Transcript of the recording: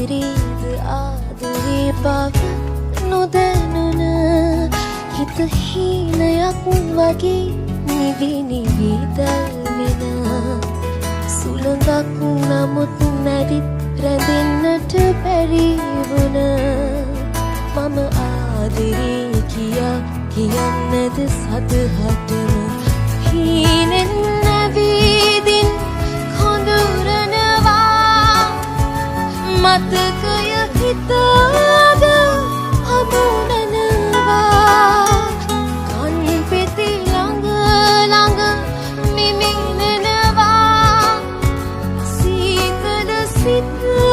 ආදරේද ආදරේ බව නොදැනුණ හිත හීනයක් වගේ නිවි නිවි දැල්වෙන සුළඟක් නමුත් නැරිත් රැඳෙන්නට බැරි වුණ මම ආදරේ කියන්නද සදහටම හීනෙන් නැවීදින් කොඳුරනවා මතකය හිතාද හමුනනවා කන් පෙති ළඟ ළඟ මිමිනෙනවා සීතල සිත